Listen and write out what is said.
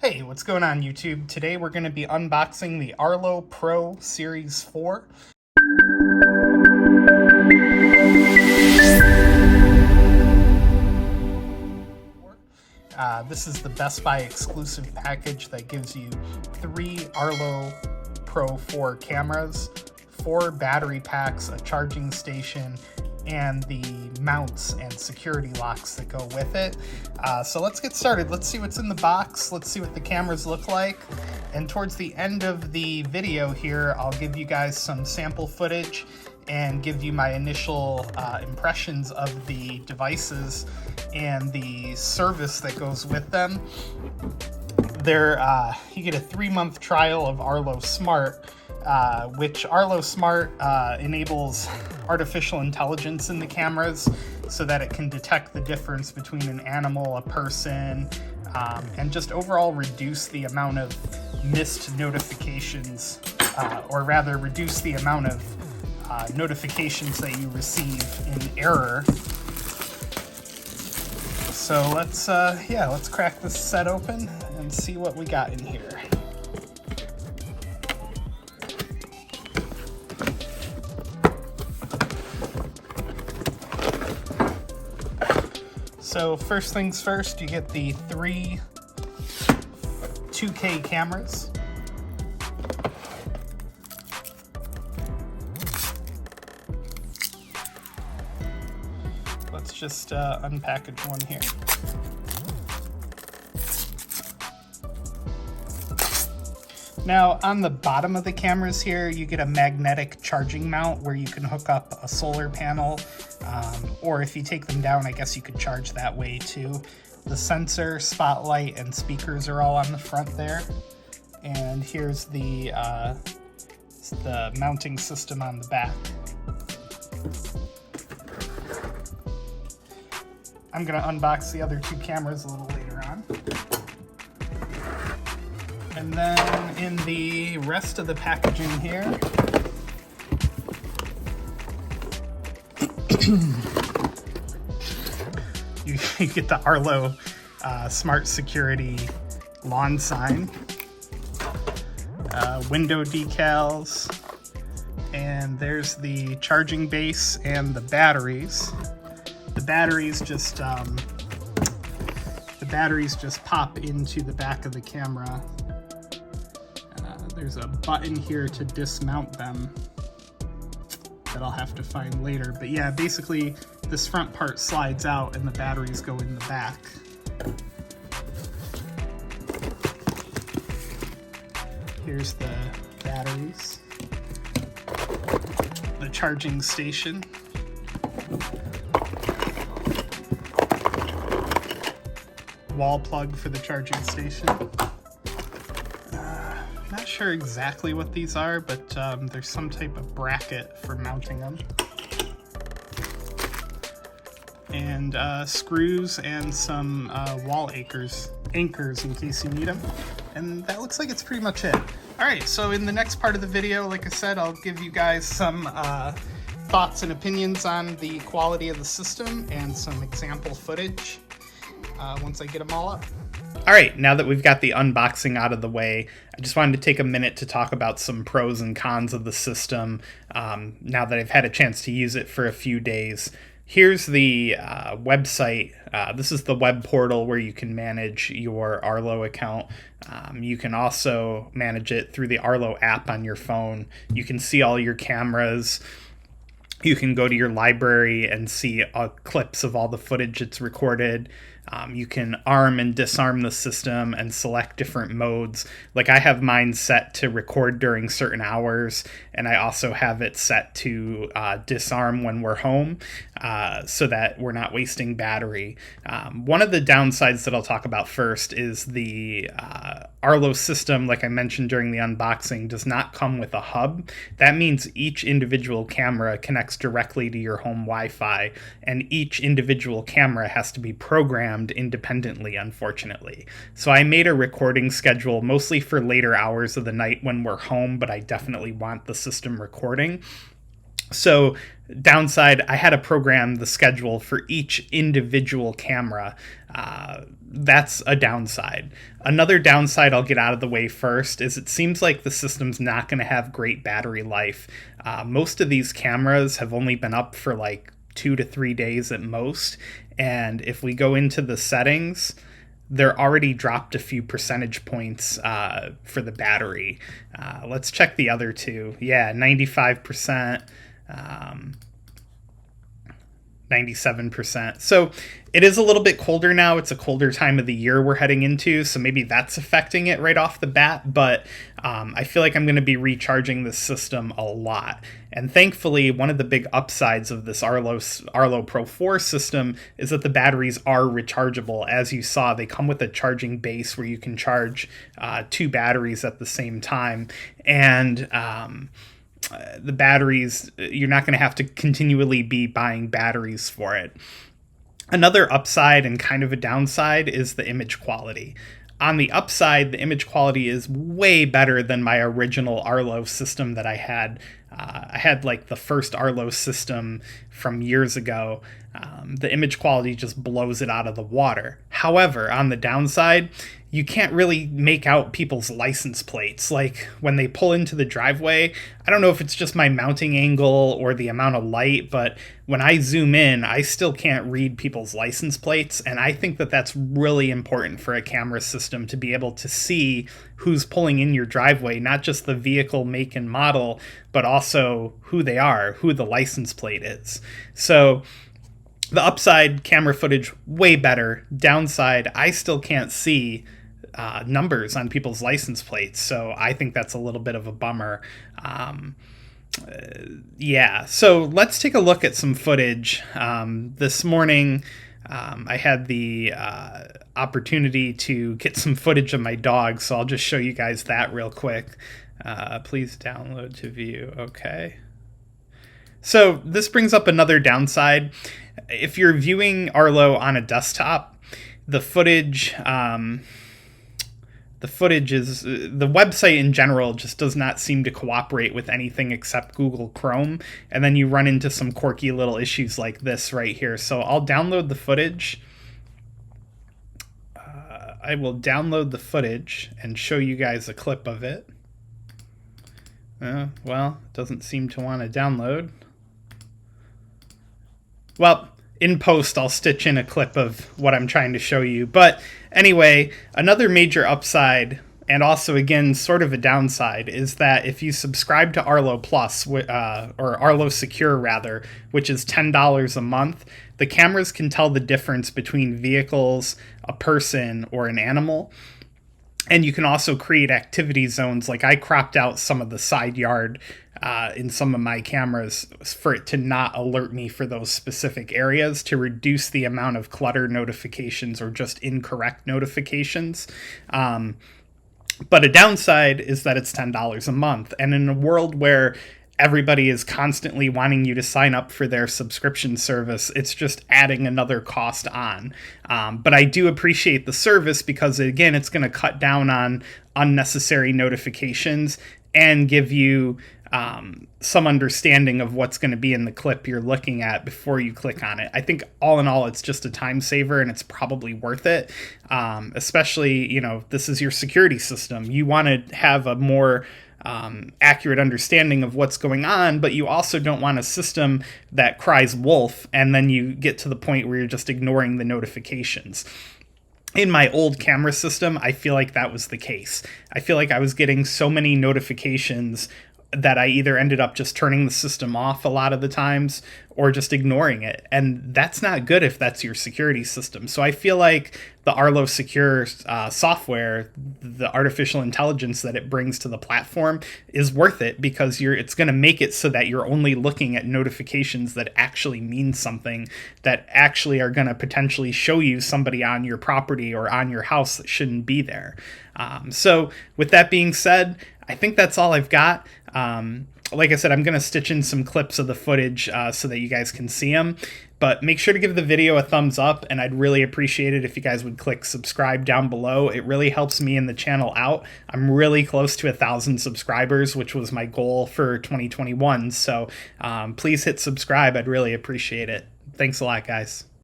Hey, what's going on YouTube? Today we're going to be unboxing the Arlo Pro Series 4. This is the Best Buy exclusive package that gives you 3 Arlo Pro 4 cameras, 4 battery packs, a charging station, and the mounts and security locks that go with it. So let's get started. Let's see what's in the box. Let's see what the cameras look like. And towards the end of the video here, I'll give you guys some sample footage and give you my initial impressions of the devices and the service that goes with them. You get a 3-month trial of Arlo Smart, which Arlo Smart enables artificial intelligence in the cameras so that it can detect the difference between an animal, a person, and just overall reduce the amount of missed notifications, or rather reduce the amount of notifications that you receive in error. So let's crack this set open and see what we got in here. So first things first, you get the 3 2K cameras. Let's just unpackage one here. Now, on the bottom of the cameras here, you get a magnetic charging mount where you can hook up a solar panel, or if you take them down, I guess you could charge that way too. The sensor, spotlight, and speakers are all on the front there. And here's the mounting system on the back. I'm going to unbox the other 2 cameras a little later on. And then in the rest of the packaging here, you get the Arlo Smart Security lawn sign, window decals, and there's the charging base and the batteries. The batteries just pop into the back of the camera. There's a button here to dismount them that I'll have to find later. But yeah, basically this front part slides out and the batteries go in the back. Here's the batteries, the charging station, wall plug for the charging station. Not sure exactly what these are, but there's some type of bracket for mounting them. And screws and some wall anchors in case you need them. And that looks like it's pretty much it. Alright, so in the next part of the video, like I said, I'll give you guys some thoughts and opinions on the quality of the system and some example footage once I get them all up. Alright, now that we've got the unboxing out of the way, I just wanted to take a minute to talk about some pros and cons of the system now that I've had a chance to use it for a few days. Here's the website. This is the web portal where you can manage your Arlo account. You can also manage it through the Arlo app on your phone. You can see all your cameras. You can go to your library and see clips of all the footage it's recorded. You can arm and disarm the system and select different modes. Like I have mine set to record during certain hours, and I also have it set to disarm when we're home so that we're not wasting battery. One of the downsides that I'll talk about first is the Arlo system, like I mentioned during the unboxing, does not come with a hub. That means each individual camera connects directly to your home Wi-Fi, and each individual camera has to be programmed independently, unfortunately. So I made a recording schedule mostly for later hours of the night when we're home, but I definitely want the system recording. So downside, I had to program the schedule for each individual camera. That's a downside. Another downside I'll get out of the way first is it seems like the system's not going to have great battery life. Most of these cameras have only been up for like 2 to 3 days at most. And if we go into the settings, they're already dropped a few percentage points for the battery. Let's check the other two. Yeah, 95%. 97%. So it is a little bit colder now. It's a colder time of the year we're heading into, so maybe that's affecting it right off the bat. But I feel like I'm going to be recharging this system a lot. And thankfully, one of the big upsides of this Arlo Pro 4 system is that the batteries are rechargeable. As you saw, they come with a charging base where you can charge 2 batteries at the same time. And the batteries, you're not going to have to continually be buying batteries for it. Another upside and kind of a downside is the image quality. On the upside, the image quality is way better than my original Arlo system that I had. I had like the first Arlo system from years ago. The image quality just blows it out of the water. However, on the downside, you can't really make out people's license plates. Like when they pull into the driveway, I don't know if it's just my mounting angle or the amount of light, but when I zoom in, I still can't read people's license plates. And I think that that's really important for a camera system to be able to see who's pulling in your driveway, not just the vehicle make and model, but also who they are, who the license plate is. So the upside, camera footage, way better. Downside, I still can't see numbers on people's license plates, so I think that's a little bit of a bummer. Yeah, so let's take a look at some footage. This morning, I had the opportunity to get some footage of my dog, so I'll just show you guys that real quick. Please download to view. Okay. So this brings up another downside. If you're viewing Arlo on a desktop, the footage is, the website in general just does not seem to cooperate with anything except Google Chrome. And then you run into some quirky little issues like this right here. So I'll download the footage. I will download the footage and show you guys a clip of it. Well, it doesn't seem to want to download. Well, in post, I'll stitch in a clip of what I'm trying to show you. But anyway, another major upside, and also, again, sort of a downside, is that if you subscribe to Arlo Plus, or Arlo Secure, rather, which is $10 a month, the cameras can tell the difference between vehicles, a person, or an animal. And you can also create activity zones. Like I cropped out some of the side yard in some of my cameras for it to not alert me for those specific areas, to reduce the amount of clutter notifications or just incorrect notifications. But a downside is that it's $10 a month. And in a world where everybody is constantly wanting you to sign up for their subscription service, it's just adding another cost on. But I do appreciate the service because, again, it's going to cut down on unnecessary notifications and give you some understanding of what's going to be in the clip you're looking at before you click on it. I think all in all, it's just a time saver and it's probably worth it. Especially, this is your security system. You want to have a more accurate understanding of what's going on, but you also don't want a system that cries wolf and then you get to the point where you're just ignoring the notifications. In my old camera system, I feel like that was the case. I feel like I was getting so many notifications that I either ended up just turning the system off a lot of the times or just ignoring it. And that's not good if that's your security system. So I feel like the Arlo Secure software, the artificial intelligence that it brings to the platform, is worth it because it's going to make it so that you're only looking at notifications that actually mean something, that actually are going to potentially show you somebody on your property or on your house that shouldn't be there. So with that being said, I think that's all I've got. Like I said, I'm going to stitch in some clips of the footage so that you guys can see them. But make sure to give the video a thumbs up, and I'd really appreciate it if you guys would click subscribe down below. It really helps me and the channel out. I'm really close to 1,000 subscribers, which was my goal for 2021. So please hit subscribe. I'd really appreciate it. Thanks a lot, guys.